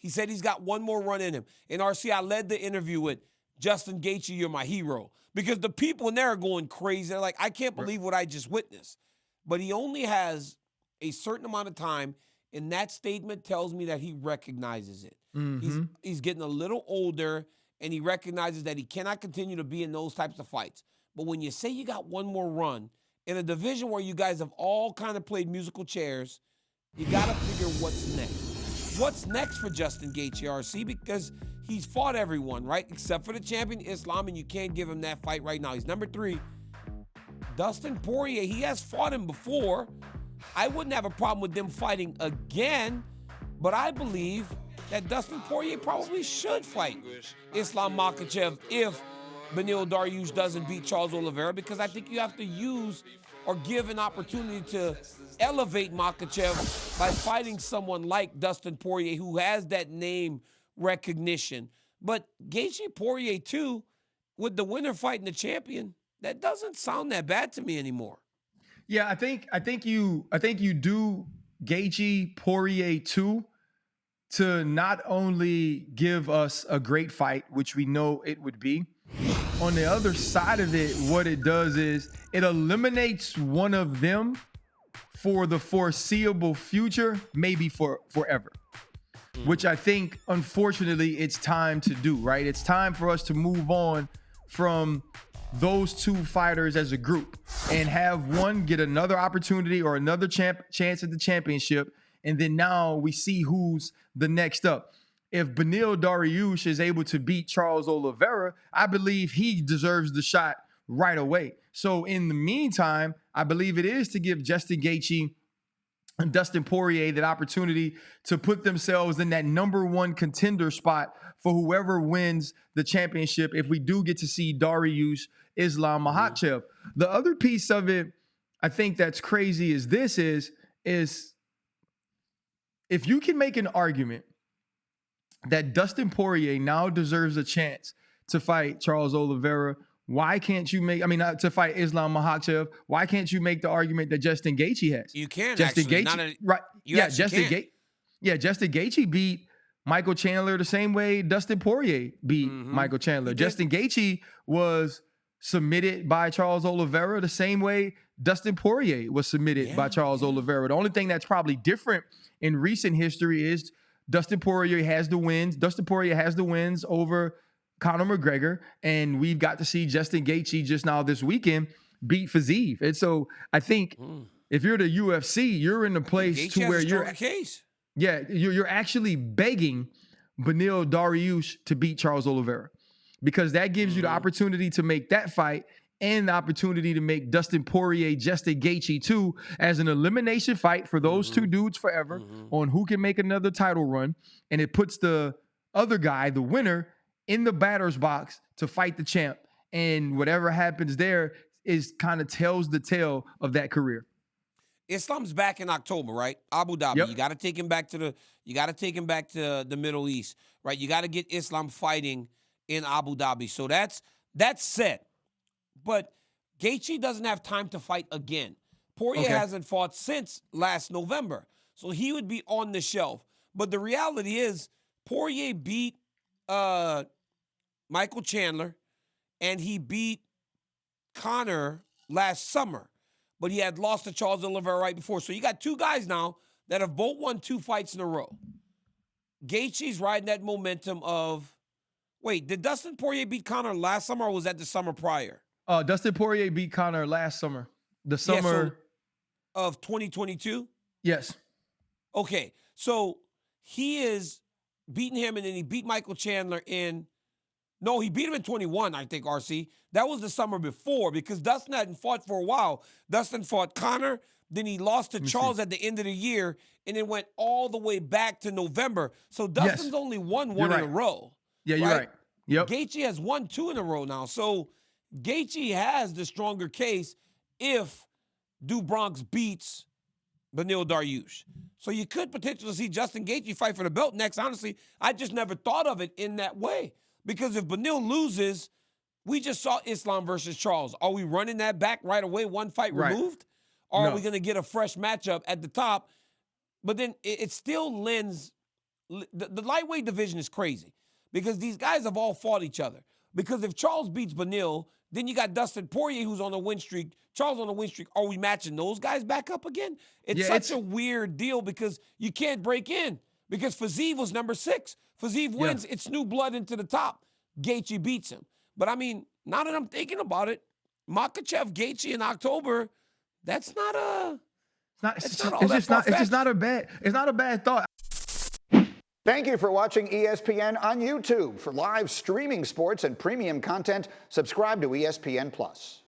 He said he's got one more run in him. And RC, I led the interview with Justin Gaethje, you're my hero. Because the people in there are going crazy. They're like, I can't believe what I just witnessed. But he only has a certain amount of time, and that statement tells me that he recognizes it. He's getting a little older, and he recognizes that he cannot continue to be in those types of fights. But when you say you got one more run in a division where you guys have all kind of played musical chairs, you got to figure what's next. What's next for Justin Gaethje, RC? Because he's fought everyone, right? Except for the champion, Islam, and you can't give him that fight right now. He's number 3. Dustin Poirier, he has fought him before. I wouldn't have a problem with them fighting again, but I believe that Dustin Poirier probably should fight Islam Makhachev if Beneil Dariush doesn't beat Charles Oliveira, because I think you have to use or give an opportunity to elevate Makhachev by fighting someone like Dustin Poirier, who has that name recognition. But Gaethje Poirier too, with the winner fighting the champion, that doesn't sound that bad to me anymore. Yeah, I think you do Gaethje Poirier 2 to not only give us a great fight, which we know it would be. On the other side of it, what it does is it eliminates one of them for the foreseeable future, maybe for forever. Which I think, unfortunately, it's time to do, right? It's time for us to move on from those two fighters as a group and have one get another opportunity or another chance at the championship. And then now we see who's the next up. If Beneil Dariush is able to beat Charles Oliveira, I believe he deserves the shot right away. So in the meantime, I believe it is to give Justin Gaethje and Dustin Poirier that opportunity to put themselves in that number 1 contender spot for whoever wins the championship if we do get to see Dariush Islam Makhachev. The other piece of it I think that's crazy is this is if you can make an argument that Dustin Poirier now deserves a chance to fight Charles Oliveira, why can't you make, to fight Islam Makhachev, why can't you make the argument that Justin Gaethje has? You can, Justin actually. Gaethje, right? Yeah, Justin Gaethje beat Michael Chandler the same way Dustin Poirier beat Michael Chandler. Justin Gaethje was submitted by Charles Oliveira the same way Dustin Poirier was submitted by Charles Oliveira. The only thing that's probably different in recent history is Dustin Poirier has the wins. Dustin Poirier has the wins over Conor McGregor, and we've got to see Justin Gaethje just now this weekend beat Fiziev. And so I think if you're the UFC, you're in a place Gaethje to where has a you're stronger case. Yeah, you're actually begging Beneil Dariush to beat Charles Oliveira, because that gives you the opportunity to make that fight and the opportunity to make Dustin Poirier, Justin Gaethje too, as an elimination fight for those two dudes forever on who can make another title run. And it puts the other guy, the winner, in the batter's box to fight the champ. And whatever happens there is kind of tells the tale of that career. Islam's back in October, right? Abu Dhabi. Yep. You got to take him back to the Middle East, right? You got to get Islam fighting in Abu Dhabi. So that's set. But Gaethje doesn't have time to fight again. Poirier hasn't fought since last November. So he would be on the shelf. But the reality is Poirier beat Michael Chandler and he beat Conor last summer. But he had lost to Charles Oliveira right before. So you got two guys now that have both won 2 fights in a row. Gaethje's riding that momentum of, wait, did Dustin Poirier beat Conor last summer or was that the summer prior? Dustin Poirier beat Conor last summer. The summer of 2022? Yes. Okay. So he is beating him, and then he beat Michael Chandler he beat him in 21, I think, RC. That was the summer before because Dustin hadn't fought for a while. Dustin fought Conor, then he lost to Charles at the end of the year, and then went all the way back to November. So Dustin's only won one in a row. Yeah, you're right. Yep. Gaethje has won 2 in a row now. So Gaethje has the stronger case if Do Bronx beats Beneil Dariush. So you could potentially see Justin Gaethje fight for the belt next. Honestly, I just never thought of it in that way. Because if Beneil loses, we just saw Islam versus Charles. Are we running that back right away, 1 fight removed? Or are we going to get a fresh matchup at the top? But then it still lends the lightweight division is crazy because these guys have all fought each other. Because if Charles beats Beneil, then you got Dustin Poirier who's on a win streak. Charles on a win streak. Are we matching those guys back up again? It's such a weird deal because you can't break in. Because Fiziev was number 6. Fiziev wins. It's new blood into the top. Gaethje beats him. But, I mean, now that I'm thinking about it, Makhachev, Gaethje in October, that's not a... It's just not a bad thought. Thank you for watching ESPN on YouTube. For live streaming sports and premium content, subscribe to ESPN+.